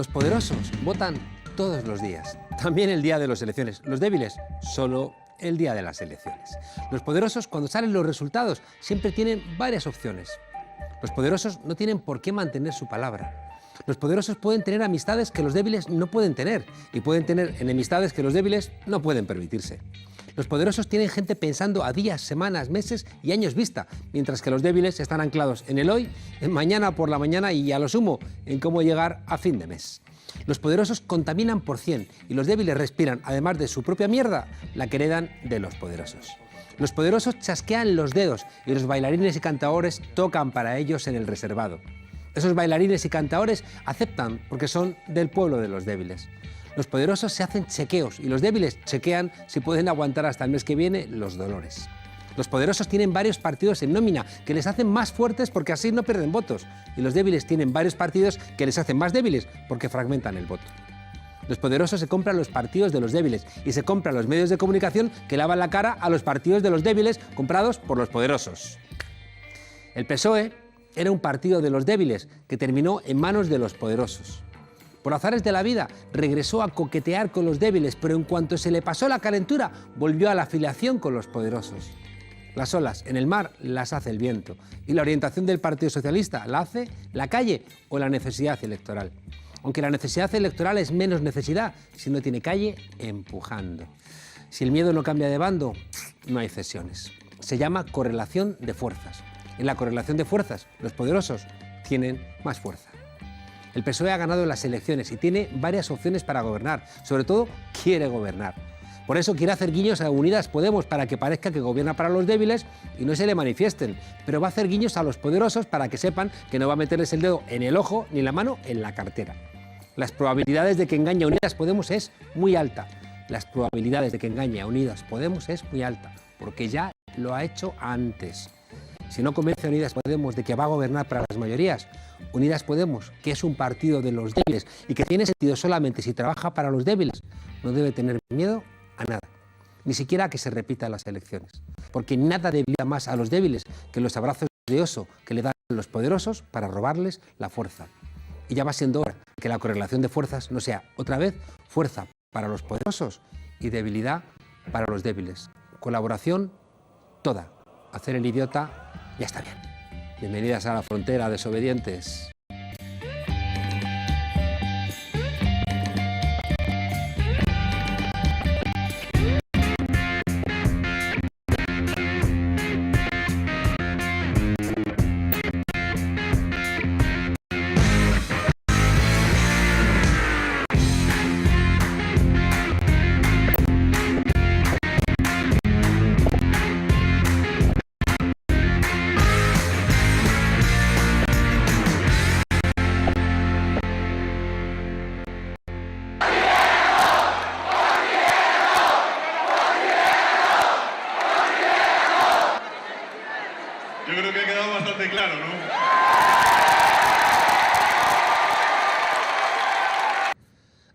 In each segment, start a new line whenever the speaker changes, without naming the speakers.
Los poderosos votan todos los días, también el día de las elecciones. Los débiles, solo el día de las elecciones. Los poderosos, cuando salen los resultados, siempre tienen varias opciones. Los poderosos no tienen por qué mantener su palabra. Los poderosos pueden tener amistades que los débiles no pueden tener y pueden tener enemistades que los débiles no pueden permitirse. Los poderosos tienen gente pensando a días, semanas, meses y años vista, mientras que los débiles están anclados en el hoy, en mañana por la mañana y a lo sumo en cómo llegar a fin de mes. Los poderosos contaminan por 100 y los débiles respiran, además de su propia mierda, la que heredan de los poderosos. Los poderosos chasquean los dedos y los bailarines y cantaores tocan para ellos en el reservado. Esos bailarines y cantaores aceptan porque son del pueblo de los débiles. Los poderosos se hacen chequeos y los débiles chequean si pueden aguantar hasta el mes que viene los dolores. Los poderosos tienen varios partidos en nómina que les hacen más fuertes porque así no pierden votos y los débiles tienen varios partidos que les hacen más débiles porque fragmentan el voto. Los poderosos se compran los partidos de los débiles y se compran los medios de comunicación que lavan la cara a los partidos de los débiles comprados por los poderosos. El PSOE era un partido de los débiles que terminó en manos de los poderosos. Por azares de la vida, regresó a coquetear con los débiles, pero en cuanto se le pasó la calentura, volvió a la afiliación con los poderosos. Las olas en el mar las hace el viento y la orientación del Partido Socialista la hace la calle o la necesidad electoral. Aunque la necesidad electoral es menos necesidad si no tiene calle empujando. Si el miedo no cambia de bando, no hay cesiones. Se llama correlación de fuerzas. En la correlación de fuerzas, los poderosos tienen más fuerza. El PSOE ha ganado las elecciones y tiene varias opciones para gobernar. Sobre todo, quiere gobernar. Por eso quiere hacer guiños a Unidas Podemos para que parezca que gobierna para los débiles y no se le manifiesten. Pero va a hacer guiños a los poderosos para que sepan que no va a meterles el dedo en el ojo ni la mano en la cartera. Las probabilidades de que engañe a Unidas Podemos es muy alta. Las probabilidades de que engañe a Unidas Podemos es muy alta, porque ya lo ha hecho antes. Si no convence a Unidas Podemos de que va a gobernar para las mayorías, Unidas Podemos, que es un partido de los débiles y que tiene sentido solamente si trabaja para los débiles, no debe tener miedo a nada, ni siquiera a que se repitan las elecciones, porque nada debilita más a los débiles que los abrazos de oso que le dan los poderosos para robarles la fuerza. Y ya va siendo hora que la correlación de fuerzas no sea otra vez fuerza para los poderosos y debilidad para los débiles. Colaboración toda. Hacer el idiota ya está bien. Bienvenidas a la frontera, desobedientes.
Yo creo que ha quedado bastante claro, ¿no?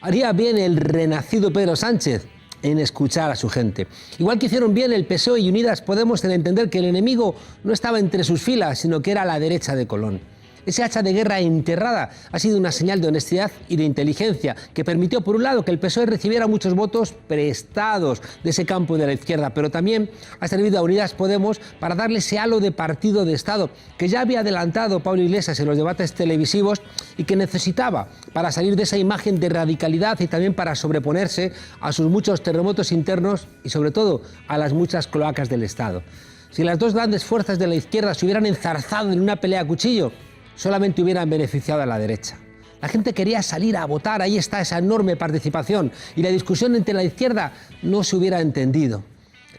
Haría bien el renacido Pedro Sánchez en escuchar a su gente. Igual que hicieron bien el PSOE y Unidas Podemos en entender que el enemigo no estaba entre sus filas, sino que era la derecha de Colón. Ese hacha de guerra enterrada ha sido una señal de honestidad y de inteligencia que permitió, por un lado, que el PSOE recibiera muchos votos prestados de ese campo de la izquierda, pero también ha servido a Unidas Podemos para darle ese halo de partido de Estado que ya había adelantado Pablo Iglesias en los debates televisivos y que necesitaba para salir de esa imagen de radicalidad y también para sobreponerse a sus muchos terremotos internos y, sobre todo, a las muchas cloacas del Estado. Si las dos grandes fuerzas de la izquierda se hubieran enzarzado en una pelea a cuchillo, solamente hubieran beneficiado a la derecha. La gente quería salir a votar, ahí está esa enorme participación, y la discusión entre la izquierda no se hubiera entendido.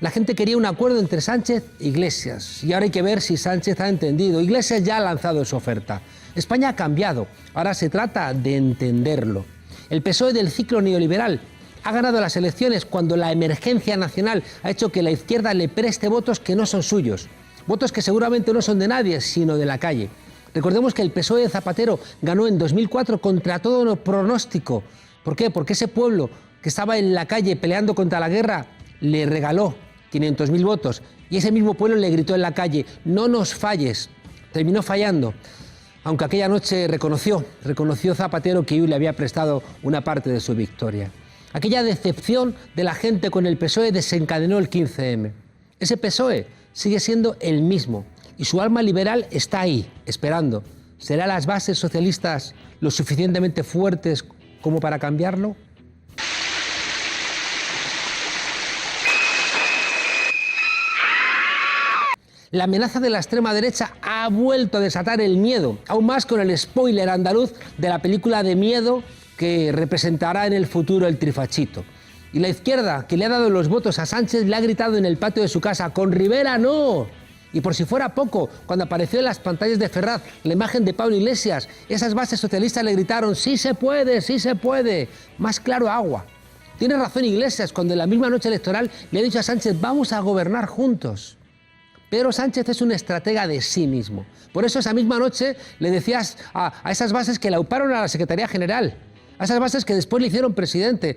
La gente quería un acuerdo entre Sánchez e Iglesias, y ahora hay que ver si Sánchez ha entendido. Iglesias ya ha lanzado su oferta. España ha cambiado, ahora se trata de entenderlo. El PSOE del ciclo neoliberal ha ganado las elecciones cuando la emergencia nacional ha hecho que la izquierda le preste votos que no son suyos, votos que seguramente no son de nadie, sino de la calle. Recordemos que el PSOE de Zapatero ganó en 2004 contra todo pronóstico. ¿Por qué? Porque ese pueblo que estaba en la calle peleando contra la guerra le regaló 500.000 votos y ese mismo pueblo le gritó en la calle: no nos falles. Terminó fallando. Aunque aquella noche reconoció Zapatero que Iui le había prestado una parte de su victoria. Aquella decepción de la gente con el PSOE desencadenó el 15M. Ese PSOE sigue siendo el mismo y su alma liberal está ahí, esperando. ¿Serán las bases socialistas lo suficientemente fuertes como para cambiarlo? La amenaza de la extrema derecha ha vuelto a desatar el miedo, aún más con el spoiler andaluz de la película de miedo que representará en el futuro el trifachito. Y la izquierda, que le ha dado los votos a Sánchez, le ha gritado en el patio de su casa: ¡con Rivera no! Y por si fuera poco, cuando apareció en las pantallas de Ferraz la imagen de Pablo Iglesias, esas bases socialistas le gritaron: ¡sí se puede, sí se puede! Más claro agua. Tiene razón Iglesias cuando en la misma noche electoral le ha dicho a Sánchez: vamos a gobernar juntos. Pedro Sánchez es un estratega de sí mismo. Por eso esa misma noche le decías a esas bases que le auparon a la Secretaría General, a esas bases que después le hicieron presidente,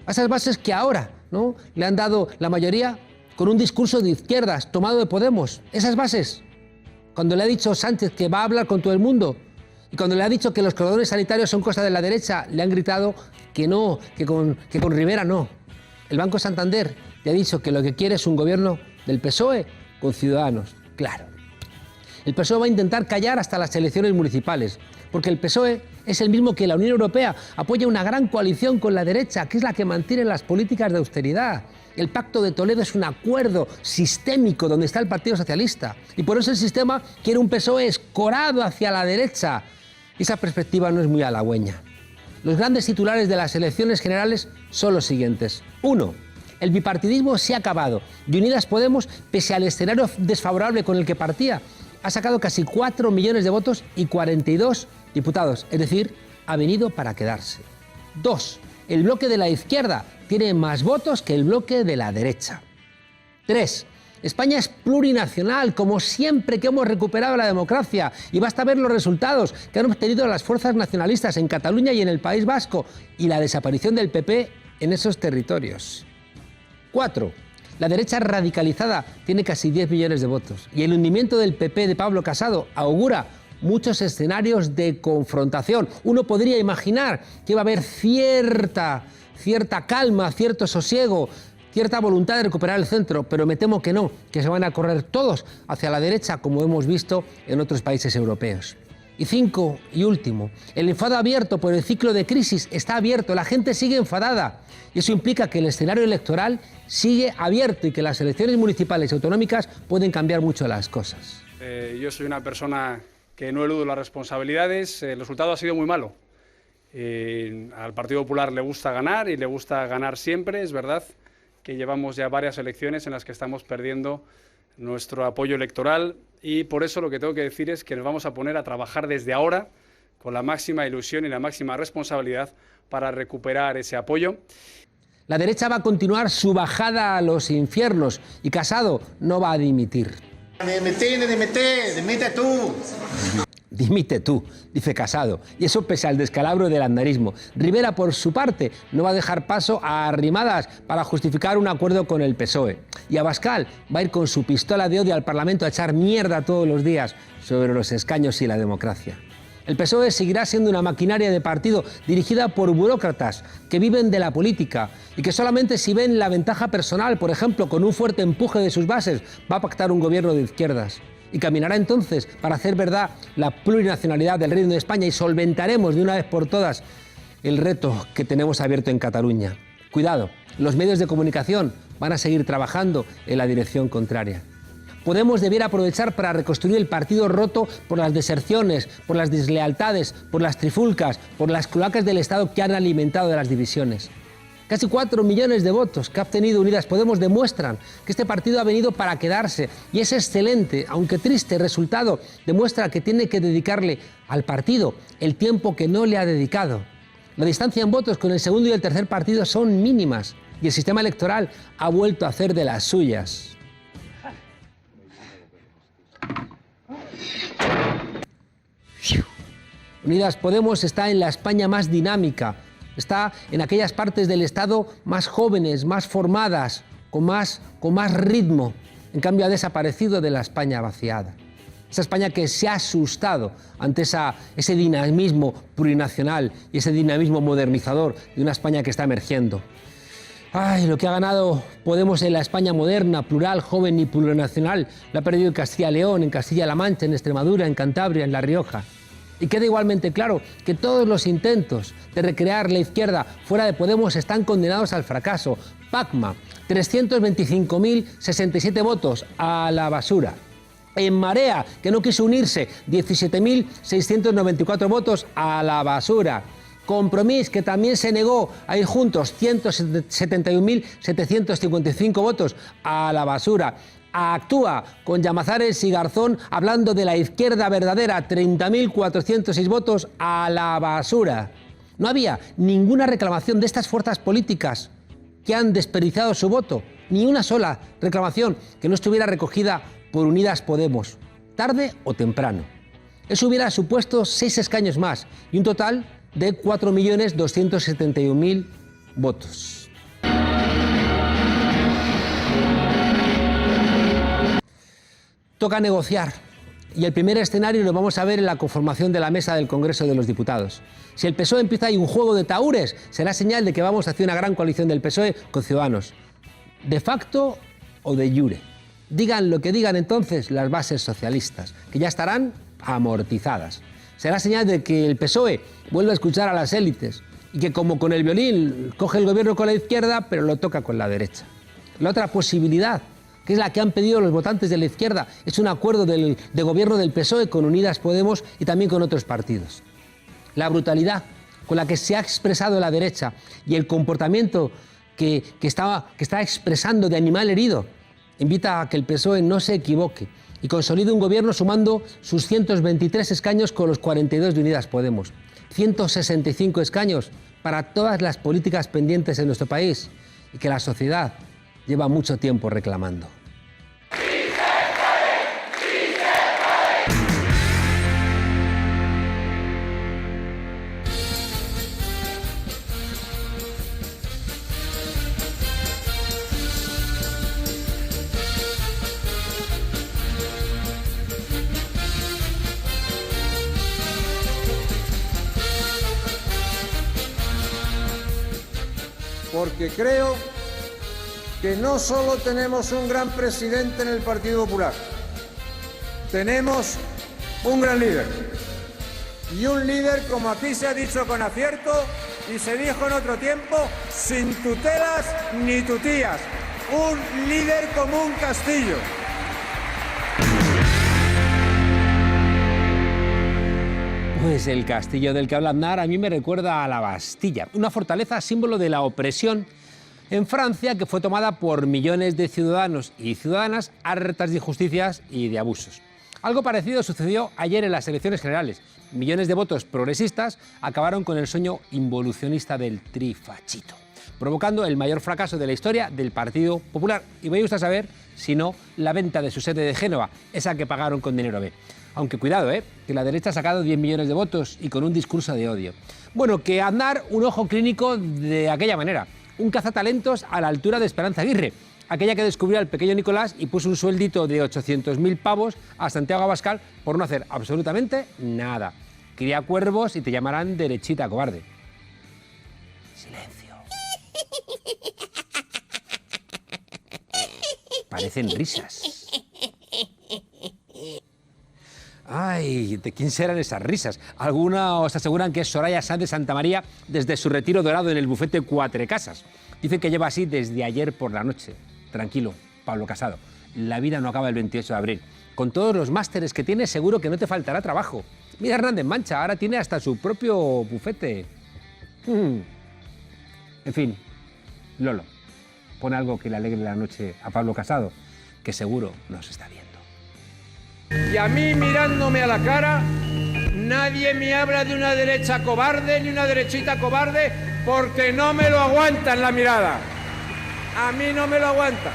a esas bases que ahora, ¿no?, le han dado la mayoría con un discurso de izquierdas tomado de Podemos. Esas bases, cuando le ha dicho Sánchez que va a hablar con todo el mundo y cuando le ha dicho que los cordones sanitarios son cosa de la derecha, le han gritado que no, que con Rivera no. El Banco Santander le ha dicho que lo que quiere es un gobierno del PSOE con Ciudadanos, claro. El PSOE va a intentar callar hasta las elecciones municipales, porque el PSOE es el mismo que la Unión Europea apoya una gran coalición con la derecha, que es la que mantiene las políticas de austeridad. El Pacto de Toledo es un acuerdo sistémico donde está el Partido Socialista, y por eso el sistema quiere un PSOE escorado hacia la derecha. Y esa perspectiva no es muy halagüeña. Los grandes titulares de las elecciones generales son los siguientes. 1. El bipartidismo se ha acabado y Unidas Podemos, pese al escenario desfavorable con el que partía, ha sacado casi 4 millones de votos y 42 diputados, es decir, ha venido para quedarse. 2. El bloque de la izquierda tiene más votos que el bloque de la derecha. 3. España es plurinacional, como siempre que hemos recuperado la democracia, y basta ver los resultados que han obtenido las fuerzas nacionalistas en Cataluña y en el País Vasco y la desaparición del PP en esos territorios. 4. La derecha radicalizada tiene casi 10 millones de votos y el hundimiento del PP de Pablo Casado augura muchos escenarios de confrontación. Uno podría imaginar que va a haber cierta calma, cierto sosiego, cierta voluntad de recuperar el centro, pero me temo que no, que se van a correr todos hacia la derecha, como hemos visto en otros países europeos. Y 5, y último, el enfado abierto por el ciclo de crisis está abierto, la gente sigue enfadada. Y eso implica que el escenario electoral sigue abierto y que las elecciones municipales y autonómicas pueden cambiar mucho las cosas.
Yo soy una persona que no eludo las responsabilidades. El resultado ha sido muy malo. Al Partido Popular le gusta ganar y le gusta ganar siempre. Es verdad que llevamos ya varias elecciones en las que estamos perdiendo nuestro apoyo electoral y por eso lo que tengo que decir es que nos vamos a poner a trabajar desde ahora con la máxima ilusión y la máxima responsabilidad para recuperar ese apoyo.
La derecha va a continuar su bajada a los infiernos y Casado no va a dimitir.
Dimite tú.
Dimite tú, dice Casado, y eso pese al descalabro del andarismo. Rivera, por su parte, no va a dejar paso a arrimadas para justificar un acuerdo con el PSOE. Y Abascal va a ir con su pistola de odio al Parlamento a echar mierda todos los días sobre los escaños y la democracia. El PSOE seguirá siendo una maquinaria de partido dirigida por burócratas que viven de la política y que solamente si ven la ventaja personal, por ejemplo, con un fuerte empuje de sus bases, va a pactar un gobierno de izquierdas. Y caminará entonces para hacer verdad la plurinacionalidad del Reino de España y solventaremos de una vez por todas el reto que tenemos abierto en Cataluña. Cuidado, los medios de comunicación van a seguir trabajando en la dirección contraria. Podemos debiera aprovechar para reconstruir el partido roto por las deserciones, por las deslealtades, por las trifulcas, por las cloacas del Estado que han alimentado de las divisiones. Casi 4 millones de votos que ha obtenido Unidas Podemos demuestran que este partido ha venido para quedarse y ese excelente, aunque triste resultado demuestra que tiene que dedicarle al partido el tiempo que no le ha dedicado. La distancia en votos con el segundo y el tercer partido son mínimas y el sistema electoral ha vuelto a hacer de las suyas. Unidas Podemos está en la España más dinámica, está en aquellas partes del Estado más jóvenes, más formadas, con más ritmo. En cambio, ha desaparecido de la España vaciada. Esa España que se ha asustado ante ese dinamismo plurinacional y ese dinamismo modernizador de una España que está emergiendo. Ay, lo que ha ganado Podemos en la España moderna, plural, joven y plurinacional, lo ha perdido en Castilla y León, en Castilla-La Mancha, en Extremadura, en Cantabria, en La Rioja. Y queda igualmente claro que todos los intentos de recrear la izquierda fuera de Podemos están condenados al fracaso. Pacma, 325.067 votos a la basura. En Marea, que no quiso unirse, 17.694 votos a la basura. Compromís, que también se negó a ir juntos, 171.755 votos a la basura. Actúa, con Llamazares y Garzón, hablando de la izquierda verdadera, 30.406 votos a la basura. No había ninguna reclamación de estas fuerzas políticas que han desperdiciado su voto, ni una sola reclamación que no estuviera recogida por Unidas Podemos, tarde o temprano. Eso hubiera supuesto 6 escaños más y un total de 4.271.000 votos. Toca negociar y el primer escenario lo vamos a ver en la conformación de la mesa del Congreso de los Diputados. Si el PSOE empieza ahí un juego de tahúres, será señal de que vamos hacia una gran coalición del PSOE con Ciudadanos, de facto o de jure. Digan lo que digan entonces las bases socialistas, que ya estarán amortizadas. Será señal de que el PSOE vuelve a escuchar a las élites y que, como con el violín, coge el gobierno con la izquierda, pero lo toca con la derecha. La otra posibilidad, que es la que han pedido los votantes de la izquierda, es un acuerdo de gobierno del PSOE con Unidas Podemos y también con otros partidos. La brutalidad con la que se ha expresado la derecha y el comportamiento que está expresando de animal herido invita a que el PSOE no se equivoque y consolide un gobierno sumando sus 123 escaños con los 42 de Unidas Podemos. 165 escaños para todas las políticas pendientes en nuestro país y que la sociedad lleva mucho tiempo reclamando.
Porque creo que no solo tenemos un gran presidente en el Partido Popular, tenemos un gran líder. Y un líder, como aquí se ha dicho con acierto y se dijo en otro tiempo, sin tutelas ni tutías. Un líder como un castillo.
Pues el castillo del que habla Aznar a mí me recuerda a la Bastilla, una fortaleza símbolo de la opresión en Francia que fue tomada por millones de ciudadanos y ciudadanas hartas de injusticias y de abusos. Algo parecido sucedió ayer en las elecciones generales. Millones de votos progresistas acabaron con el sueño involucionista del trifachito, provocando el mayor fracaso de la historia del Partido Popular. Y vaya usted a saber si no la venta de su sede de Génova, esa que pagaron con dinero B. Aunque cuidado, que la derecha ha sacado 10 millones de votos y con un discurso de odio. Bueno, que Aznar, un ojo clínico de aquella manera, un cazatalentos a la altura de Esperanza Aguirre, aquella que descubrió al pequeño Nicolás y puso un sueldito de 800.000 pavos a Santiago Abascal por no hacer absolutamente nada. Cría cuervos y te llamarán derechita cobarde. Silencio. Parecen risas. Ay, ¿de quién serán esas risas? Algunos aseguran que es Soraya Sáenz de Santamaría desde su retiro dorado en el bufete Cuatro Casas. Dicen que lleva así desde ayer por la noche. Tranquilo, Pablo Casado, la vida no acaba el 28 de abril. Con todos los másteres que tienes seguro que no te faltará trabajo. Mira Hernández Mancha, ahora tiene hasta su propio bufete. En fin, Lolo, pon algo que le alegre la noche a Pablo Casado, que seguro nos está viendo.
Y a mí, mirándome a la cara, nadie me habla de una derecha cobarde ni una derechita cobarde, porque no me lo aguantan la mirada. A mí no me lo aguanta.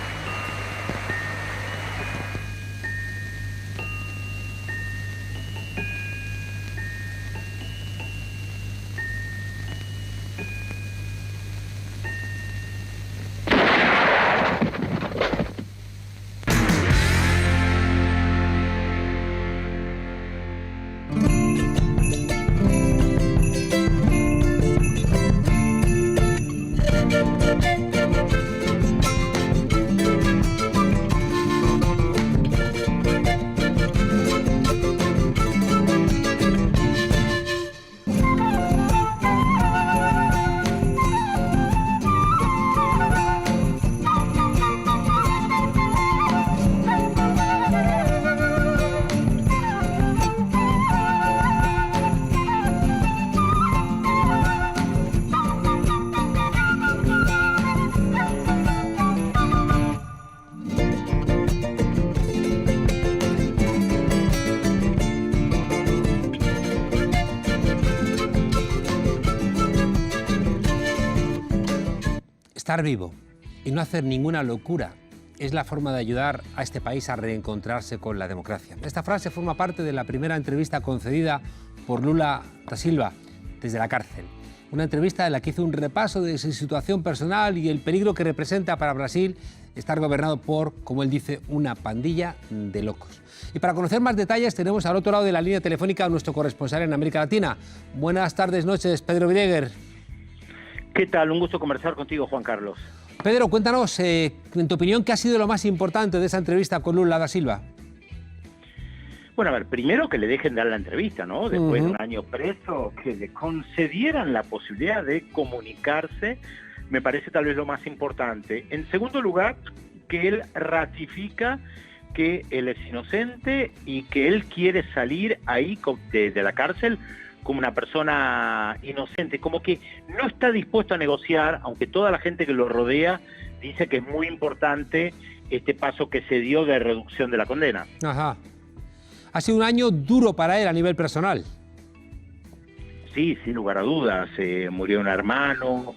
Estar vivo y no hacer ninguna locura es la forma de ayudar a este país a reencontrarse con la democracia. Esta frase forma parte de la primera entrevista concedida por Lula da Silva desde la cárcel. Una entrevista en la que hizo un repaso de su situación personal y el peligro que representa para Brasil estar gobernado por, como él dice, una pandilla de locos. Y para conocer más detalles tenemos al otro lado de la línea telefónica a nuestro corresponsal en América Latina. Buenas tardes, noches, Pedro Videgger.
¿Qué tal? Un gusto conversar contigo, Juan Carlos.
Pedro, cuéntanos, en tu opinión, ¿qué ha sido lo más importante de esa entrevista con Lula da Silva?
Bueno, a ver, primero que le dejen dar la entrevista, ¿no? Después de un año preso, que le concedieran la posibilidad de comunicarse, me parece tal vez lo más importante. En segundo lugar, que él ratifica que él es inocente y que él quiere salir ahí de la cárcel como una persona inocente, como que no está dispuesto a negociar, aunque toda la gente que lo rodea dice que es muy importante este paso que se dio de reducción de la condena.
Ajá. Ha sido un año duro para él a nivel personal.
Sí, sin lugar a dudas. Murió un hermano,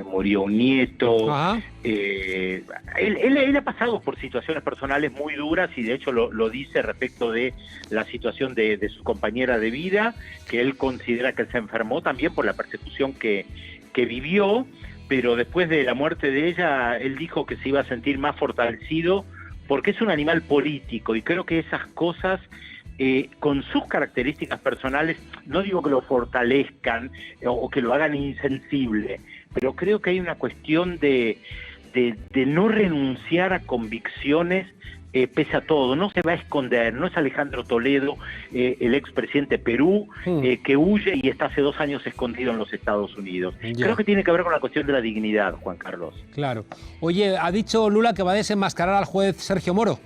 murió un nieto. Él ha pasado por situaciones personales muy duras y de hecho lo dice respecto de la situación de su compañera de vida, que él considera que se enfermó también por la persecución que vivió, pero después de la muerte de ella, él dijo que se iba a sentir más fortalecido porque es un animal político y creo que esas cosas, con sus características personales, no digo que lo fortalezcan o que lo hagan insensible, pero creo que hay una cuestión de no renunciar a convicciones pese a todo. No se va a esconder, no es Alejandro Toledo, el expresidente de Perú, que huye y está hace 2 años escondido en los Estados Unidos. Ya. Creo que tiene que ver con la cuestión de la dignidad, Juan Carlos.
Claro. Oye, ha dicho Lula que va a desenmascarar al juez Sergio Moro.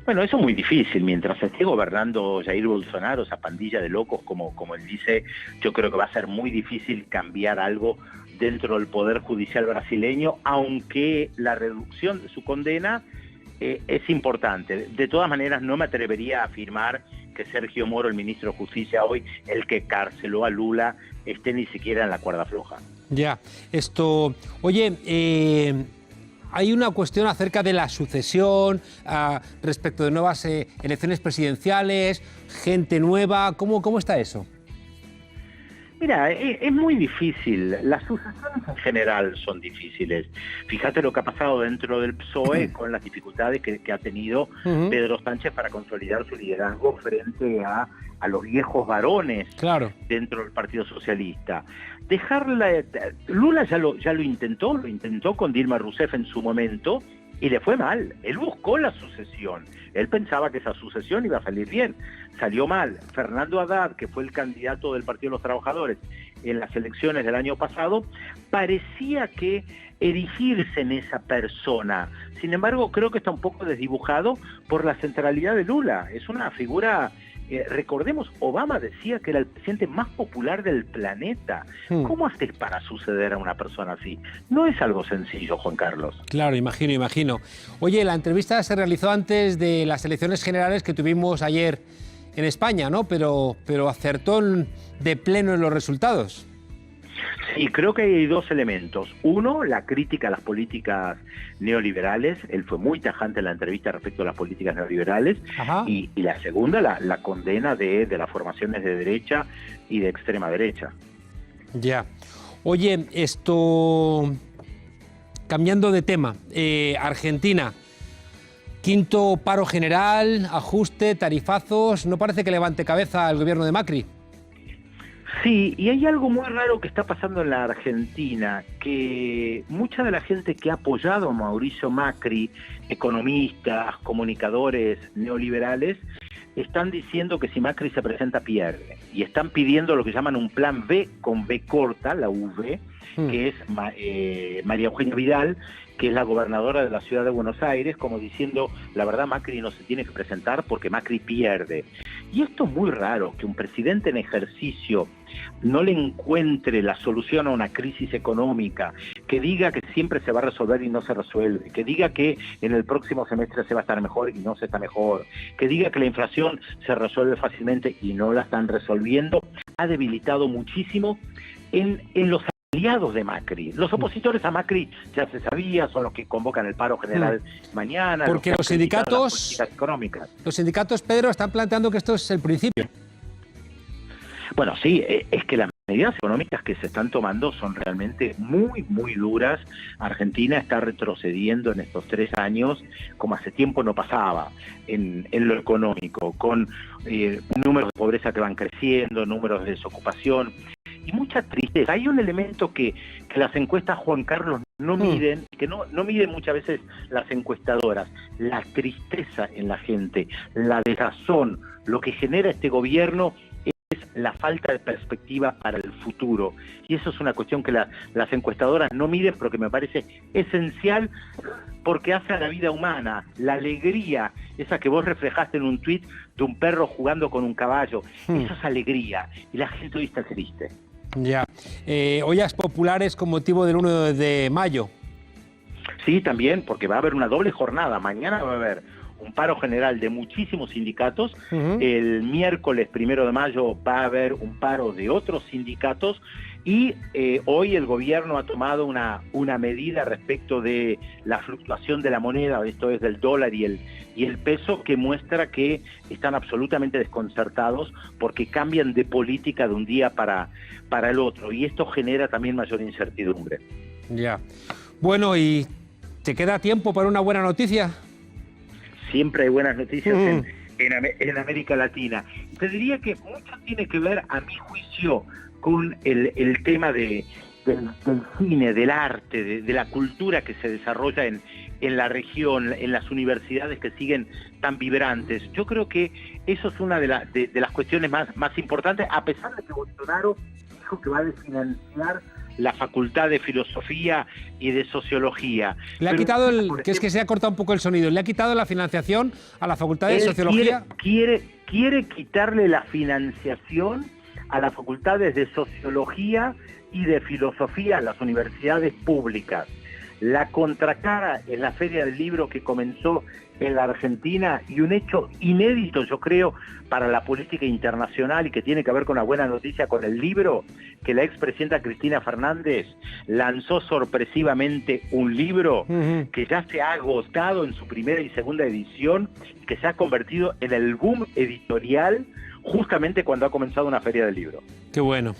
Bueno, eso es muy difícil. Mientras esté gobernando Jair Bolsonaro, esa pandilla de locos, como él dice, yo creo que va a ser muy difícil cambiar algo dentro del Poder Judicial brasileño, aunque la reducción de su condena es importante. De todas maneras, no me atrevería a afirmar que Sergio Moro, el ministro de Justicia hoy, el que carceló a Lula, esté ni siquiera en la cuerda floja.
Ya, esto... Oye, hay una cuestión acerca de la sucesión, respecto de nuevas elecciones presidenciales, gente nueva. ¿Cómo está eso?
Mira, es muy difícil. Las sucesiones en general son difíciles. Fíjate lo que ha pasado dentro del PSOE con las dificultades que ha tenido Pedro Sánchez para consolidar su liderazgo frente a los viejos varones dentro del Partido Socialista. Lula ya lo intentó con Dilma Rousseff en su momento y le fue mal. Él buscó la sucesión. Él pensaba que esa sucesión iba a salir bien. Salió mal. Fernando Haddad, que fue el candidato del Partido de los Trabajadores en las elecciones del año pasado, parecía que erigirse en esa persona. Sin embargo, creo que está un poco desdibujado por la centralidad de Lula. Es una figura... recordemos, Obama decía que era el presidente más popular del planeta. ¿Cómo haces para suceder a una persona así? No es algo sencillo, Juan Carlos.
Claro, imagino. Oye, la entrevista se realizó antes de las elecciones generales que tuvimos ayer en España, ¿no? Pero acertó de pleno en los resultados.
Sí, creo que hay 2 elementos. Uno, la crítica a las políticas neoliberales. Él fue muy tajante en la entrevista respecto a las políticas neoliberales. Y la segunda, la condena de las formaciones de derecha y de extrema derecha.
Ya. Oye, cambiando de tema, Argentina, 5.º paro general, ajuste, tarifazos, ¿no parece que levante cabeza el gobierno de Macri?
Sí, y hay algo muy raro que está pasando en la Argentina, que mucha de la gente que ha apoyado a Mauricio Macri, economistas, comunicadores neoliberales, están diciendo que si Macri se presenta pierde, y están pidiendo lo que llaman un plan B con B corta, la V, que es María Eugenia Vidal, que es la gobernadora de la ciudad de Buenos Aires, como diciendo, la verdad Macri no se tiene que presentar porque Macri pierde. Y esto es muy raro, que un presidente en ejercicio no le encuentre la solución a una crisis económica, que diga que siempre se va a resolver y no se resuelve, que diga que en el próximo semestre se va a estar mejor y no se está mejor, que diga que la inflación se resuelve fácilmente y no la están resolviendo, ha debilitado muchísimo en los aliados de Macri. Los opositores a Macri ya se sabía, son los que convocan el paro general mañana.
Porque
los
los
que han criticado las
sindicatos,
políticas económicas.
los sindicatos, Pedro, están planteando que esto es el principio.
Bueno, sí, es que las medidas económicas que se están tomando son realmente muy duras. Argentina está retrocediendo en estos 3 años como hace tiempo no pasaba en lo económico, con números de pobreza que van creciendo, números de desocupación y mucha tristeza. Hay un elemento que las encuestas, Juan Carlos, no miden, que no miden muchas veces las encuestadoras, la tristeza en la gente, la desazón, lo que genera este gobierno es la falta de perspectiva para el futuro. Y eso es una cuestión que las encuestadoras no miden, pero que me parece esencial porque hace a la vida humana, la alegría, esa que vos reflejaste en un tuit de un perro jugando con un caballo, eso es alegría, y la gente hoy está triste.
Ya. Ollas populares con motivo del 1 de mayo.
Sí, también, porque va a haber una doble jornada. Mañana va a haber un paro general de muchísimos sindicatos. El miércoles 1 de mayo va a haber un paro de otros sindicatos. Y hoy el gobierno ha tomado una medida respecto de la fluctuación de la moneda, esto es del dólar y el peso, que muestra que están absolutamente desconcertados porque cambian de política de un día para el otro. Y esto genera también mayor incertidumbre.
Ya. Bueno, ¿y te queda tiempo para una buena noticia?
Siempre hay buenas noticias en América Latina. Te diría que mucho tiene que ver, a mi juicio, con el tema del cine, del arte, de la cultura que se desarrolla en la región, en las universidades que siguen tan vibrantes. Yo creo que eso es una de las cuestiones más importantes, a pesar de que Bolsonaro dijo que va a desfinanciar la Facultad de Filosofía y de Sociología.
Le ha quitado que es que se ha cortado un poco el sonido, le ha quitado la financiación a la Facultad de Sociología.
Quiere quitarle la financiación a las facultades de Sociología y de Filosofía en las universidades públicas. La contracara en la Feria del Libro que comenzó en la Argentina, y un hecho inédito, yo creo, para la política internacional y que tiene que ver con una buena noticia con el libro, que la expresidenta Cristina Fernández lanzó sorpresivamente un libro que ya se ha agotado en su primera y segunda edición, que se ha convertido en el boom editorial justamente cuando ha comenzado una Feria del Libro.
Qué bueno.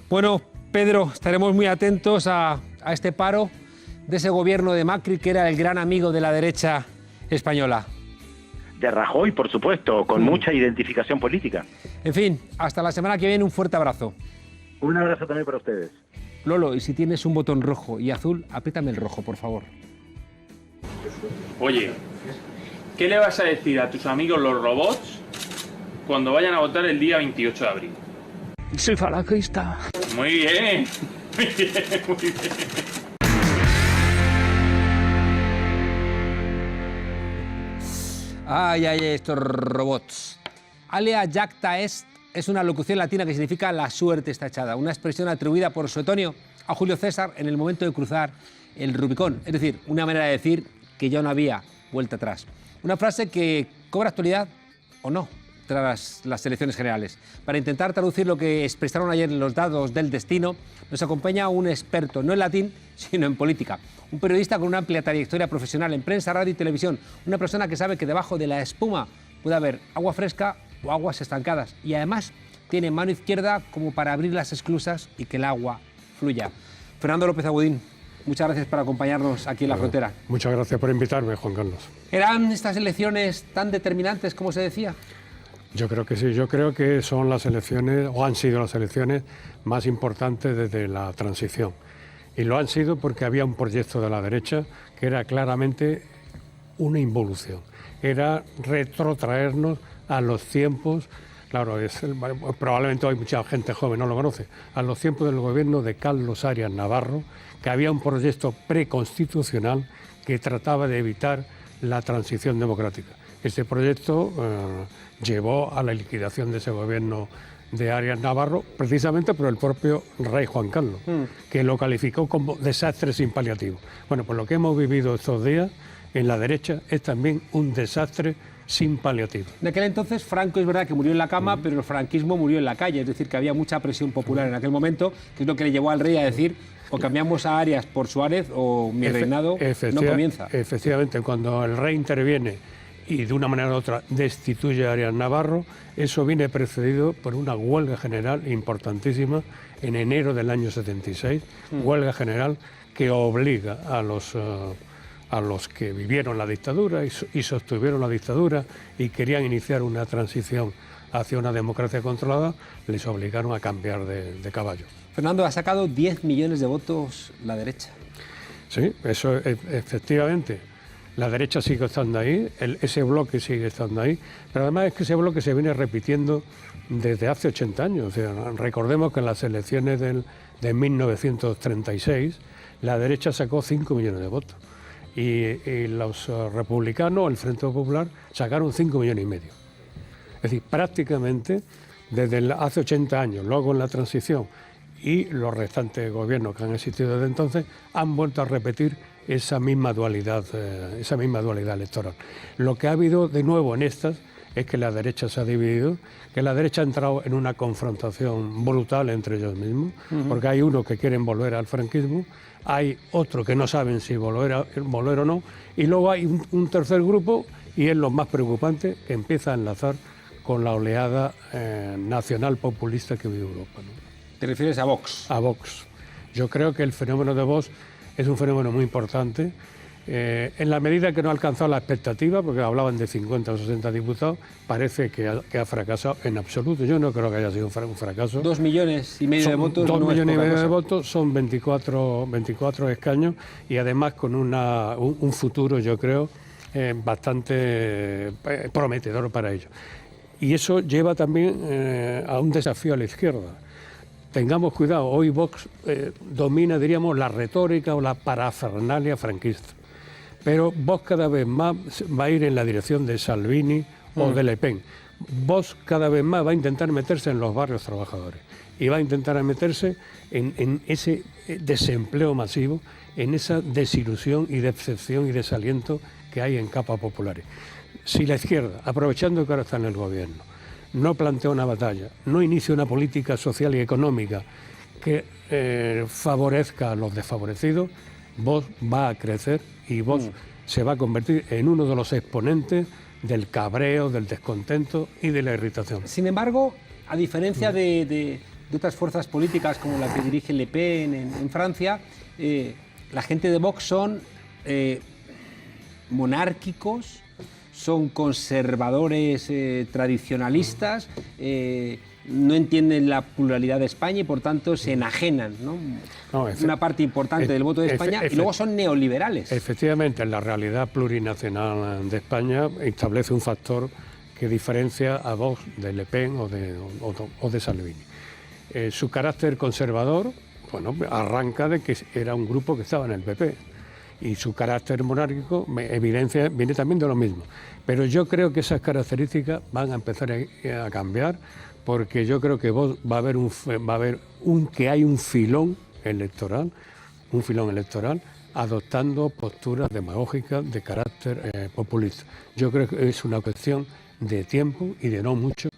Bueno, Pedro, estaremos muy atentos a este paro de ese gobierno de Macri, que era el gran amigo de la derecha española.
De Rajoy, por supuesto, con mucha identificación política.
En fin, hasta la semana que viene, un fuerte abrazo.
Un abrazo también para ustedes.
Lolo, y si tienes un botón rojo y azul, apriétame el rojo, por favor.
Oye, ¿qué le vas a decir a tus amigos los robots cuando vayan a votar el día 28 de abril?
Soy falangista.
Muy bien, muy bien, muy bien.
Ay, estos robots. Alea jacta est es una locución latina que significa la suerte está echada, una expresión atribuida por Suetonio a Julio César en el momento de cruzar el Rubicón, es decir, una manera de decir que ya no había vuelta atrás. Una frase que cobra actualidad o no tras las elecciones generales. Para intentar traducir lo que expresaron ayer los dados del destino, nos acompaña un experto, no en latín, sino en política. Un periodista con una amplia trayectoria profesional en prensa, radio y televisión. Una persona que sabe que debajo de la espuma puede haber agua fresca o aguas estancadas. Y además tiene mano izquierda como para abrir las esclusas y que el agua fluya. Fernando López Agudín, muchas gracias por acompañarnos aquí en La Frontera.
Muchas gracias por invitarme, Juan Carlos.
¿Eran estas elecciones tan determinantes como se decía?
Yo creo que sí, yo creo que son las elecciones, o han sido las elecciones más importantes desde la transición. Y lo han sido porque había un proyecto de la derecha que era claramente una involución. Era retrotraernos a los tiempos, claro, probablemente hay mucha gente joven no lo conoce, a los tiempos del gobierno de Carlos Arias Navarro, que había un proyecto preconstitucional que trataba de evitar la transición democrática. Este proyecto llevó a la liquidación de ese gobierno de Arias Navarro, precisamente por el propio rey Juan Carlos, que lo calificó como desastre sin paliativo. Bueno, pues lo que hemos vivido estos días en la derecha es también un desastre sin paliativo.
En aquel entonces Franco es verdad que murió en la cama, pero el franquismo murió en la calle, es decir, que había mucha presión popular en aquel momento, que es lo que le llevó al rey a decir o cambiamos a Arias por Suárez o mi reinado no comienza.
Efectivamente, cuando el rey interviene y de una manera u otra destituye a Arias Navarro, eso viene precedido por una huelga general importantísima en enero del año 76, huelga general que obliga a los que vivieron la dictadura y sostuvieron la dictadura y querían iniciar una transición hacia una democracia controlada, les obligaron a cambiar de caballo.
Fernando, ha sacado 10 millones de votos la derecha.
Sí, eso efectivamente. La derecha sigue estando ahí, ese bloque sigue estando ahí, pero además es que ese bloque se viene repitiendo desde hace 80 años. O sea, recordemos que en las elecciones de 1936 la derecha sacó 5 millones de votos y los republicanos, el Frente Popular, sacaron 5 millones y medio. Es decir, prácticamente desde hace 80 años, luego en la transición y los restantes gobiernos que han existido desde entonces han vuelto a repetir esa misma dualidad electoral. Lo que ha habido de nuevo en estas es que la derecha se ha dividido, que la derecha ha entrado en una confrontación brutal entre ellos mismos, porque hay unos que quieren volver al franquismo, hay otros que no saben si volver o no, y luego hay un tercer grupo, y es lo más preocupante, que empieza a enlazar con la oleada nacional populista que vive Europa, ¿no?
¿Te refieres a Vox?
A Vox. Yo creo que el fenómeno de Vox es un fenómeno muy importante. En la medida que no ha alcanzado la expectativa, porque hablaban de 50 o 60 diputados, parece que ha fracasado en absoluto. Yo no creo que haya sido un fracaso.
2,5 millones de votos.
2,5 millones de votos, son 24 escaños y además con un futuro, yo creo, bastante prometedor para ellos. Y eso lleva también a un desafío a la izquierda. Tengamos cuidado, hoy Vox domina, diríamos, la retórica o la parafernalia franquista. Pero Vox cada vez más va a ir en la dirección de Salvini o de Le Pen. Vox cada vez más va a intentar meterse en los barrios trabajadores y va a intentar meterse en ese desempleo masivo, en esa desilusión y decepción y desaliento que hay en capas populares. Si la izquierda, aprovechando que ahora está en el gobierno, no plantea una batalla, no inicia una política social y económica que favorezca a los desfavorecidos, Vox va a crecer y Vox se va a convertir en uno de los exponentes del cabreo, del descontento y de la irritación.
Sin embargo, a diferencia de otras fuerzas políticas como la que dirige Le Pen en Francia, la gente de Vox son monárquicos, son conservadores tradicionalistas, no entienden la pluralidad de España y por tanto se enajenan, ¿no? Una parte importante del voto de España y luego son neoliberales.
Efectivamente, la realidad plurinacional de España establece un factor que diferencia a Vox de Le Pen o de Salvini. Su carácter conservador, bueno, arranca de que era un grupo que estaba en el PP. Y su carácter monárquico viene también de lo mismo. Pero yo creo que esas características van a empezar a cambiar, porque yo creo que va a haber un filón electoral adoptando posturas demagógicas de carácter populista. Yo creo que es una cuestión de tiempo y de no mucho,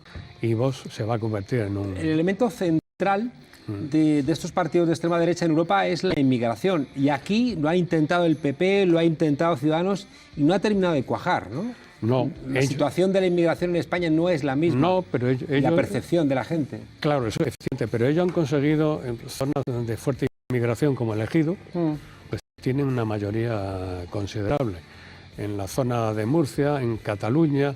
y Vox se va a convertir en un...
El elemento central de estos partidos de extrema derecha en Europa es la inmigración, y aquí lo ha intentado el PP, lo ha intentado Ciudadanos y no ha terminado de cuajar, ¿no?
No.
La situación de la inmigración en España no es la misma.
No, pero ellos,
la percepción de la gente.
Claro, eso es eficiente, pero ellos han conseguido, en zonas de fuerte inmigración como el Ejido, pues tienen una mayoría considerable. En la zona de Murcia, en Cataluña,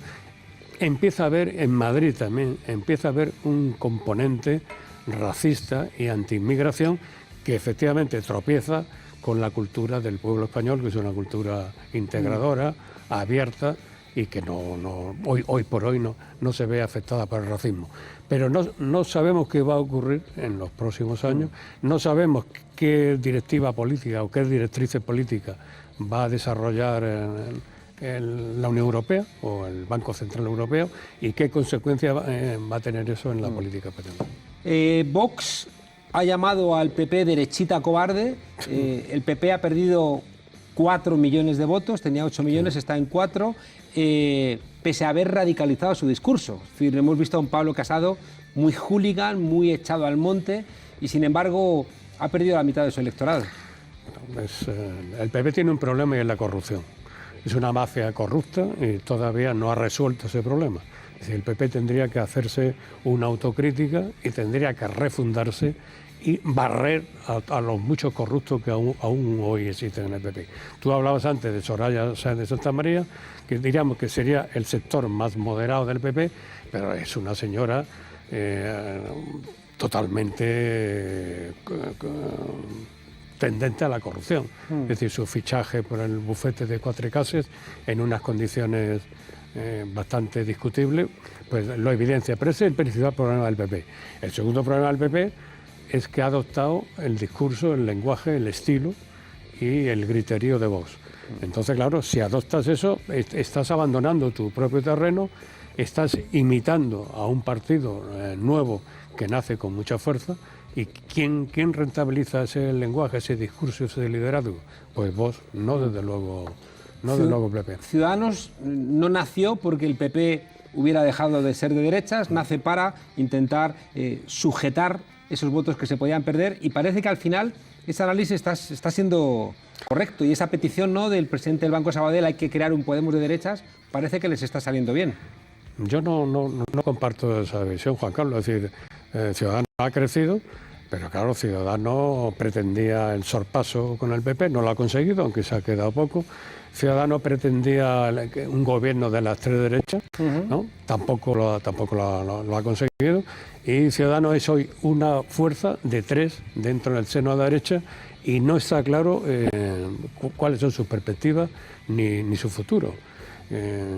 empieza a haber, en Madrid también, empieza a haber un componente racista y anti-inmigración que efectivamente tropieza con la cultura del pueblo español, que es una cultura integradora, abierta y que hoy por hoy no se ve afectada por el racismo. Pero no sabemos qué va a ocurrir en los próximos años, no sabemos qué directiva política o qué directrices políticas va a desarrollar la Unión Europea o el Banco Central Europeo y qué consecuencias va a tener eso en la política española.
Vox ha llamado al PP derechita cobarde. El PP ha perdido 4 millones de votos, tenía 8 millones, está en 4, pese a haber radicalizado su discurso. Es decir, hemos visto a un Pablo Casado muy hooligan, muy echado al monte, y sin embargo ha perdido la mitad de su electorado.
El PP tiene un problema y es la corrupción. Es una mafia corrupta y todavía no ha resuelto ese problema. Es decir, el PP tendría que hacerse una autocrítica y tendría que refundarse y barrer a los muchos corruptos que aún hoy existen en el PP. Tú hablabas antes de Soraya Sáenz de Santamaría, que diríamos que sería el sector más moderado del PP, pero es una señora totalmente tendente a la corrupción. Es decir, su fichaje por el bufete de Cuatrecases en unas condiciones bastante discutibles, pues lo evidencia. Pero ese es el principal problema del PP. El segundo problema del PP es que ha adoptado el discurso, el lenguaje, el estilo y el griterío de Vox. Entonces, claro, si adoptas eso, estás abandonando tu propio terreno, estás imitando a un partido nuevo que nace con mucha fuerza. ¿Y quién rentabiliza ese lenguaje, ese discurso, ese liderazgo? Pues Vox, no desde luego el PP.
Ciudadanos no nació porque el PP hubiera dejado de ser de derechas, nace para intentar sujetar esos votos que se podían perder, y parece que al final ese análisis está siendo correcto, y esa petición, ¿no?, del presidente del Banco Sabadell, hay que crear un Podemos de derechas, parece que les está saliendo bien.
Yo no comparto esa visión, Juan Carlos. Es decir, Ciudadanos ha crecido, pero claro, Ciudadanos pretendía el sorpaso con el PP, no lo ha conseguido, aunque se ha quedado poco. Ciudadanos pretendía un gobierno de la extrema derecha, ¿no? Tampoco lo ha conseguido. Y Ciudadanos es hoy una fuerza de 3 dentro del seno de la derecha, y no está claro cuáles son sus perspectivas ni su futuro.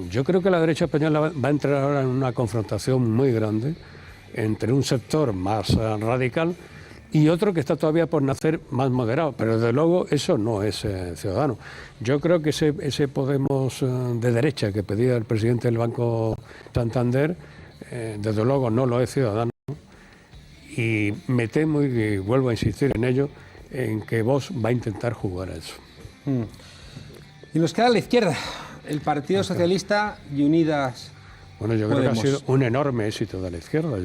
Yo creo que la derecha española va a entrar ahora en una confrontación muy grande entre un sector más radical y otro que está todavía por nacer más moderado, pero desde luego eso no es Ciudadanos. Yo creo que ese Podemos de derecha que pedía el presidente del Banco Santander, desde luego no lo es Ciudadanos, y me temo, y vuelvo a insistir en ello, en que Vox va a intentar jugar a eso.
Y nos queda la izquierda, el Partido Socialista y Unidas.
Bueno, yo creo que ha sido un enorme éxito de la izquierda.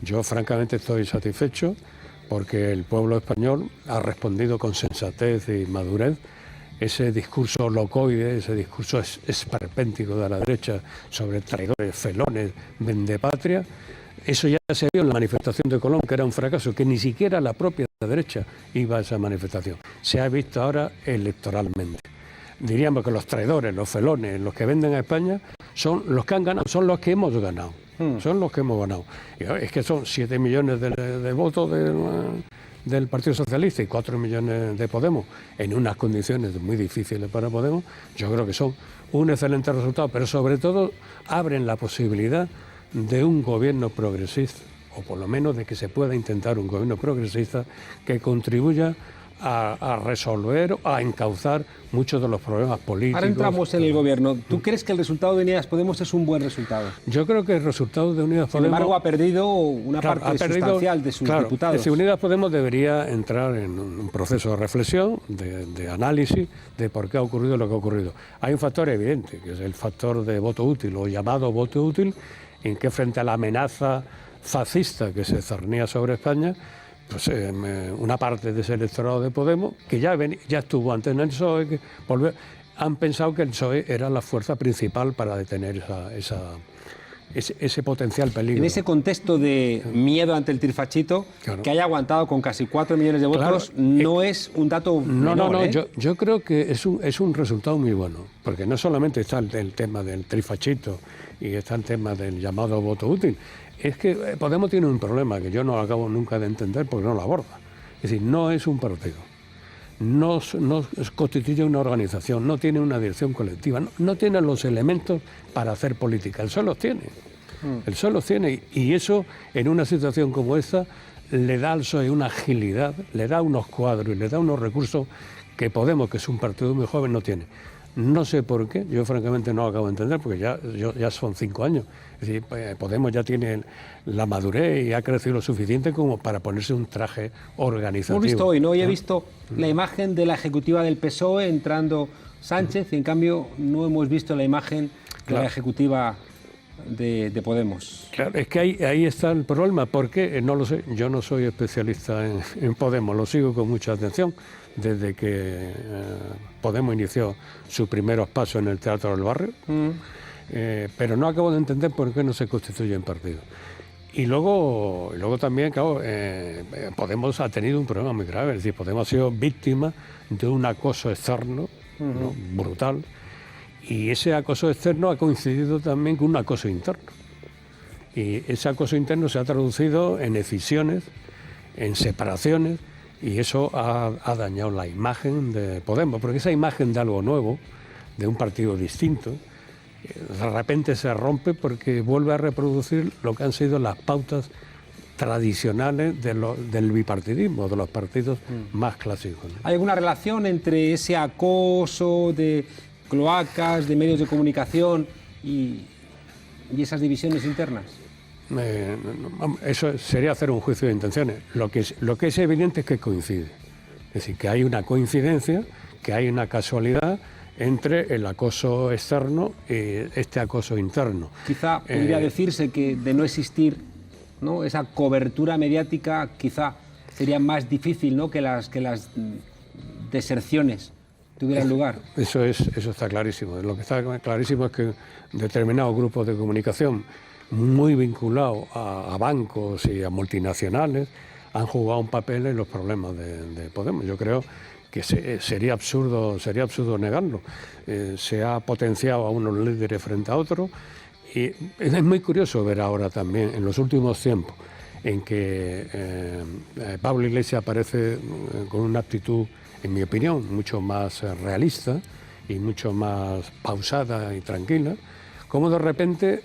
Yo francamente estoy satisfecho porque el pueblo español ha respondido con sensatez y madurez. Ese discurso locoide, ese discurso esperpéntico de la derecha sobre traidores, felones, vendepatria, eso ya se vio en la manifestación de Colón, que era un fracaso, que ni siquiera la propia derecha iba a esa manifestación. Se ha visto ahora electoralmente. Diríamos que los traidores, los felones, los que venden a España, son los que han ganado, son los que hemos ganado. Son los que hemos ganado. Y es que son 7 millones de votos del Partido Socialista y 4 millones de Podemos, en unas condiciones muy difíciles para Podemos. Yo creo que son un excelente resultado, pero sobre todo abren la posibilidad de un gobierno progresista, o por lo menos de que se pueda intentar un gobierno progresista que contribuya a resolver, a encauzar muchos de los problemas políticos.
Ahora entramos en el gobierno. ¿Tú crees que el resultado de Unidas Podemos es un buen resultado?
Yo creo que el resultado de Unidas Podemos...
Sin embargo, ha perdido una parte sustancial de sus diputados.
Es decir, Unidas Podemos debería entrar en un proceso de reflexión, de análisis de por qué ha ocurrido lo que ha ocurrido. Hay un factor evidente, que es el factor de voto útil, o llamado voto útil, en que frente a la amenaza fascista que se cernía sobre España, pues una parte de ese electorado de Podemos, que ya estuvo antes en el PSOE, han pensado que el PSOE era la fuerza principal para detener ese potencial peligro.
En ese contexto de miedo ante el trifachito, claro, que haya aguantado con casi 4 millones de votos, claro, no es un dato menor, ¿eh?
Yo creo que es un resultado muy bueno, porque no solamente está el tema del trifachito y está el tema del llamado voto útil. Es que Podemos tiene un problema que yo no acabo nunca de entender porque no lo aborda. Es decir, no es un partido, no constituye una organización, no tiene una dirección colectiva, no tiene los elementos para hacer política. El PSOE los tiene. El PSOE los tiene, y eso en una situación como esta le da al PSOE una agilidad, le da unos cuadros y le da unos recursos que Podemos, que es un partido muy joven, no tiene. No sé por qué, yo francamente no lo acabo de entender, porque ya son 5 años. Es decir, Podemos ya tiene la madurez y ha crecido lo suficiente como para ponerse un traje organizativo.
Hemos visto hoy, ¿no? Hoy he visto la imagen de la ejecutiva del PSOE entrando Sánchez, y en cambio no hemos visto la imagen de la ejecutiva de Podemos.
Claro, es que ahí está el problema. ¿Por qué? No lo sé. Yo no soy especialista en Podemos, lo sigo con mucha atención desde que Podemos inició sus primeros pasos en el Teatro del Barrio, pero no acabo de entender por qué no se constituye en partido. Y luego también, claro, Podemos ha tenido un problema muy grave, es decir, Podemos ha sido víctima de un acoso externo, ¿no?, brutal. Y ese acoso externo ha coincidido también con un acoso interno. Y ese acoso interno se ha traducido en escisiones, en separaciones, y eso ha dañado la imagen de Podemos, porque esa imagen de algo nuevo, de un partido distinto, de repente se rompe porque vuelve a reproducir lo que han sido las pautas tradicionales del bipartidismo, de los partidos más clásicos, ¿no?
¿Hay alguna relación entre ese acoso de cloacas, de medios de comunicación y esas divisiones internas?
Eso sería hacer un juicio de intenciones. Lo que es evidente es que coincide. Es decir, que hay una coincidencia, que hay una casualidad entre el acoso externo y este acoso interno.
Quizá podría decirse que de no existir, ¿no?, esa cobertura mediática, quizá sería más difícil, ¿no?, que las deserciones tuvieran lugar.
Eso está clarísimo. Lo que está clarísimo es que determinados grupos de comunicación muy vinculados a bancos y a multinacionales han jugado un papel en los problemas de Podemos. Yo creo que sería absurdo negarlo. Se ha potenciado a unos líderes frente a otros, y es muy curioso ver ahora también, en los últimos tiempos, en que Pablo Iglesias aparece con una actitud, en mi opinión, mucho más realista y mucho más pausada y tranquila, como de repente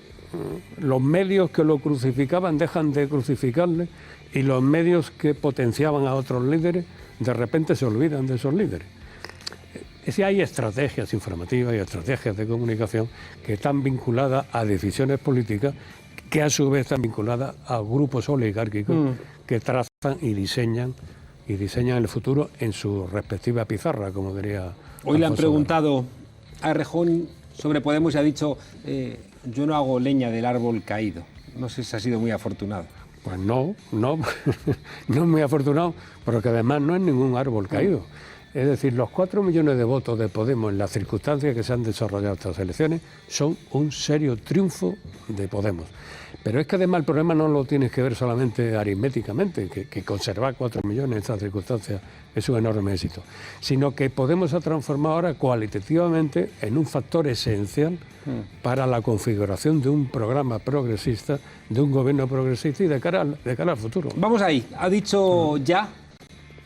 los medios que lo crucificaban dejan de crucificarle, y los medios que potenciaban a otros líderes de repente se olvidan de esos líderes. Es decir, hay estrategias informativas y estrategias de comunicación que están vinculadas a decisiones políticas, que a su vez están vinculadas a grupos oligárquicos que trazan y diseñan el futuro en su respectiva pizarra, como diría
Hoy le han
Alfonso
preguntado a Errejón sobre Podemos y ha dicho, yo no hago leña del árbol caído. No sé si ha sido muy afortunado.
Pues no es muy afortunado, porque además no es ningún árbol caído. Es decir, los 4 millones de votos de Podemos en las circunstancias que se han desarrollado estas elecciones son un serio triunfo de Podemos. Pero es que además el problema no lo tienes que ver solamente aritméticamente, que conservar 4 millones en estas circunstancias es un enorme éxito, sino que Podemos se ha transformado ahora cualitativamente en un factor esencial para la configuración de un programa progresista, de un gobierno progresista y de cara al futuro.
Vamos ahí, ha dicho ya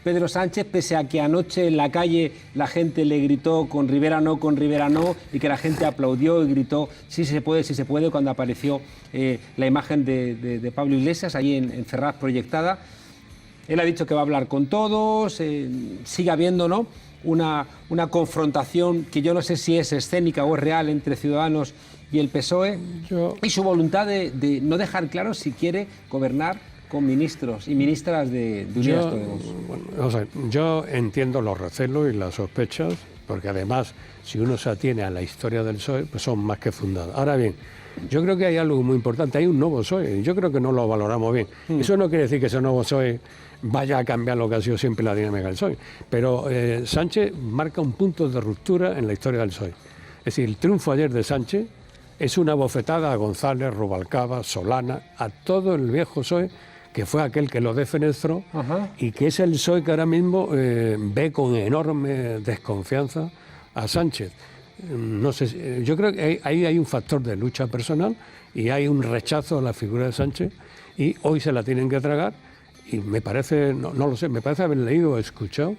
Pedro Sánchez, pese a que anoche en la calle la gente le gritó con Rivera no, y que la gente aplaudió y gritó sí se puede, cuando apareció la imagen de Pablo Iglesias ahí en Ferraz proyectada. Él ha dicho que va a hablar con todos, sigue habiendo, ¿no?, una confrontación que yo no sé si es escénica o es real entre Ciudadanos y el PSOE, y su voluntad de no dejar claro si quiere gobernar con ministros y ministras de Unidas Podemos.
Bueno, yo entiendo los recelos y las sospechas, porque además, si uno se atiene a la historia del PSOE, pues son más que fundadas. Ahora bien, yo creo que hay algo muy importante, hay un nuevo PSOE, y yo creo que no lo valoramos bien. Eso no quiere decir que ese nuevo PSOE vaya a cambiar lo que ha sido siempre la dinámica del PSOE, pero Sánchez marca un punto de ruptura en la historia del PSOE. Es decir, el triunfo ayer de Sánchez es una bofetada a González, Rubalcaba, Solana, a todo el viejo PSOE, que fue aquel que lo defenestró, y que es el PSOE que ahora mismo ve con enorme desconfianza a Sánchez. No sé, yo creo que ahí hay un factor de lucha personal y hay un rechazo a la figura de Sánchez, y hoy se la tienen que tragar, y me parece, no lo sé, me parece haber leído o escuchado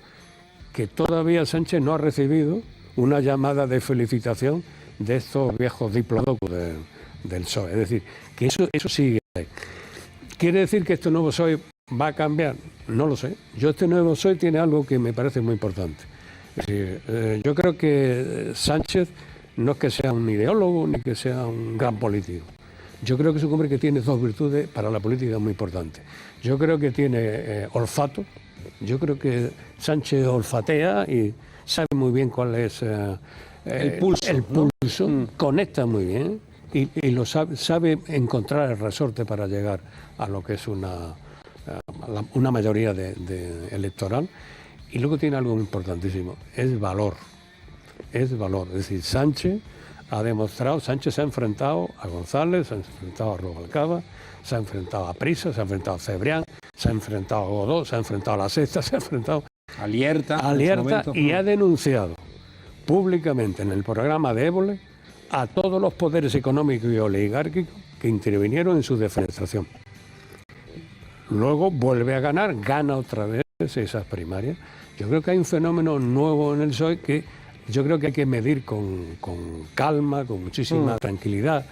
que todavía Sánchez no ha recibido una llamada de felicitación de estos viejos diplodocus del PSOE. Es decir, que eso sigue ahí. ¿Quiere decir que este nuevo PSOE va a cambiar? No lo sé. Este nuevo PSOE tiene algo que me parece muy importante. Es Es decir, yo creo que Sánchez no es que sea un ideólogo ni que sea un gran político. Yo creo que es un hombre que tiene dos virtudes para la política muy importantes. Yo creo que tiene olfato. Yo creo que Sánchez olfatea y sabe muy bien cuál es
el pulso, ¿no?
Conecta muy bien y lo sabe encontrar el resorte para llegar a lo que es una mayoría electoral. Y luego tiene algo importantísimo, es valor. Es valor. Es decir, Sánchez ha demostrado, Sánchez se ha enfrentado a González, se ha enfrentado a Rubalcaba, se ha enfrentado a Prisa, se ha enfrentado a Cebrián, se ha enfrentado a Godó, se ha enfrentado a La Sexta, se ha enfrentado
a Lierta
y ha denunciado públicamente en el programa de Évole a todos los poderes económicos y oligárquicos que intervinieron en su defenestración. Luego vuelve a ganar, gana otra vez esas primarias. Yo creo que hay un fenómeno nuevo en el PSOE que yo creo que hay que medir con calma, con muchísima tranquilidad.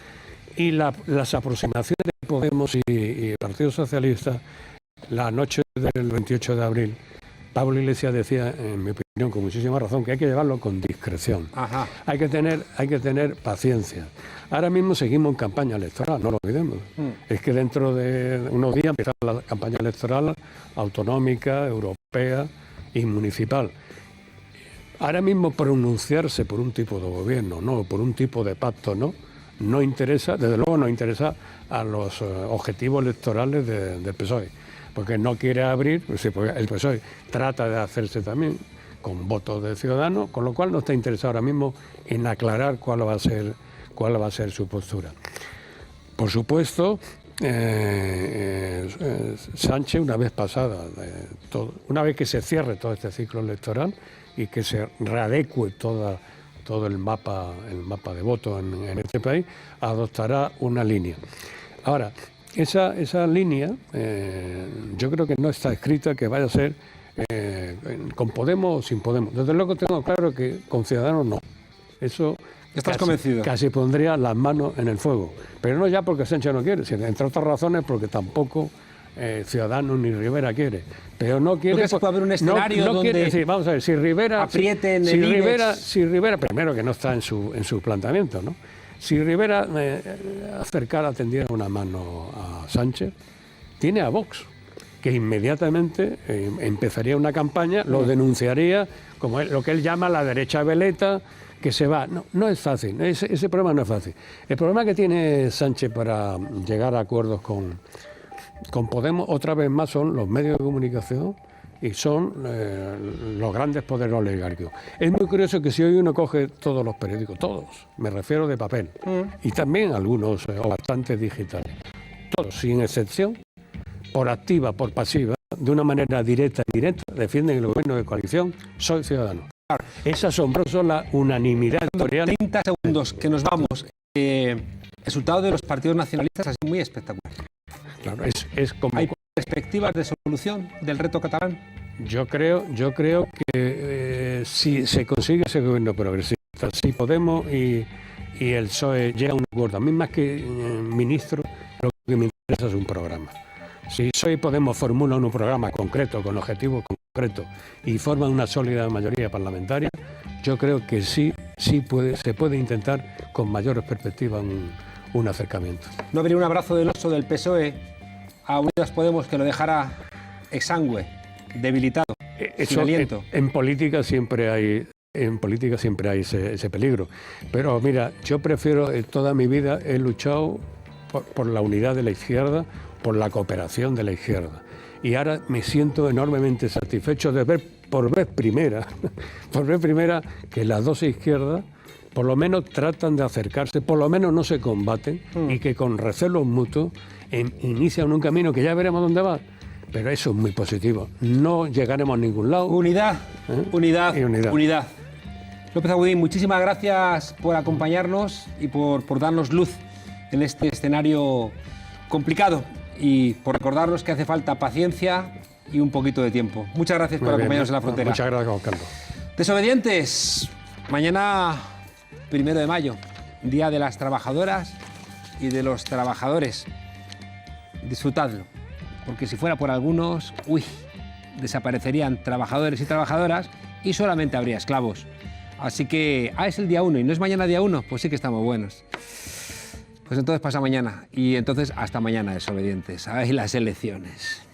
Y las aproximaciones de Podemos y el Partido Socialista, la noche del 28 de abril, Pablo Iglesias decía, en mi opinión, con muchísima razón, que hay que llevarlo con discreción.
Ajá.
Hay que tener paciencia. Ahora mismo seguimos en campaña electoral, no lo olvidemos. Es que dentro de unos días empieza la campaña electoral autonómica, europea y municipal. Ahora mismo pronunciarse por un tipo de gobierno, no, por un tipo de pacto, no interesa, desde luego no interesa a los objetivos electorales del PSOE, porque no quiere abrir, porque el PSOE trata de hacerse también con votos de Ciudadanos, con lo cual no está interesado ahora mismo en aclarar cuál va a ser su postura. Por supuesto, Sánchez, una vez pasada, una vez que se cierre todo este ciclo electoral y que se readecue todo el mapa de votos en este país, adoptará una línea. Ahora, esa línea yo creo que no está escrita que vaya a ser con Podemos o sin Podemos. Desde luego tengo claro que con Ciudadanos no. Eso
¿Estás convencido?
Casi pondría las manos en el fuego. Pero no ya porque Sánchez no quiere, sino entre otras razones porque tampoco Ciudadanos ni Rivera quiere. Pero no quiere...
¿No puede haber un escenario donde
quiere, sí, vamos a ver, si Rivera...
aprieten
si Rivera, primero que no está en su planteamiento, ¿no? Si Rivera acercara, tendiera una mano a Sánchez, tiene a Vox, que inmediatamente empezaría una campaña, lo denunciaría como lo que él llama la derecha veleta, que se va. No es fácil, ese problema no es fácil. El problema que tiene Sánchez para llegar a acuerdos con Podemos, otra vez más, son los medios de comunicación y son los grandes poderes oligárquicos. Es muy curioso que si hoy uno coge todos los periódicos, todos, me refiero de papel, y también algunos o bastantes digitales, todos, sin excepción, por activa, por pasiva, de una manera directa e indirecta, defienden el gobierno de coalición, soy ciudadano. Es asombroso la unanimidad editorial.
30 segundos, que nos vamos. El resultado de los partidos nacionalistas ha sido muy espectacular.
Claro, es como...
¿Hay perspectivas de solución del reto catalán?
Yo creo que si se consigue ese gobierno progresista, si Podemos y el PSOE llegan a un acuerdo, a mí más que ministro, lo que me interesa es un programa. Si PSOE y Podemos formulan un programa concreto, con objetivos concretos, y forman una sólida mayoría parlamentaria, yo creo que sí se puede intentar con mayores perspectivas un acercamiento.
¿No habría un abrazo del oso del PSOE a Unidas Podemos que lo dejara exangüe, debilitado, sin aliento?
En política siempre hay ese peligro. Pero mira, yo prefiero, toda mi vida he luchado por la unidad de la izquierda, por la cooperación de la izquierda. Y ahora me siento enormemente satisfecho de ver por vez primera que las dos izquierdas por lo menos tratan de acercarse, por lo menos no se combaten y que con recelos mutuos inician un camino que ya veremos dónde va. Pero eso es muy positivo. No llegaremos a ningún lado.
Unidad, unidad,
y unidad.
Unidad. López Agudín, muchísimas gracias por acompañarnos y por darnos luz en este escenario complicado y por recordarnos que hace falta paciencia y un poquito de tiempo. Muchas gracias por acompañarnos en la frontera.
Muchas gracias, Juan Carlos.
Desobedientes, mañana 1 de mayo, Día de las Trabajadoras y de los Trabajadores. Disfrutadlo, porque si fuera por algunos, desaparecerían trabajadores y trabajadoras y solamente habría esclavos. Así que, es el día 1 y no es mañana día 1, pues sí que estamos buenos. Pues entonces pasa mañana y entonces hasta mañana, desobedientes. ¡Ay, las elecciones!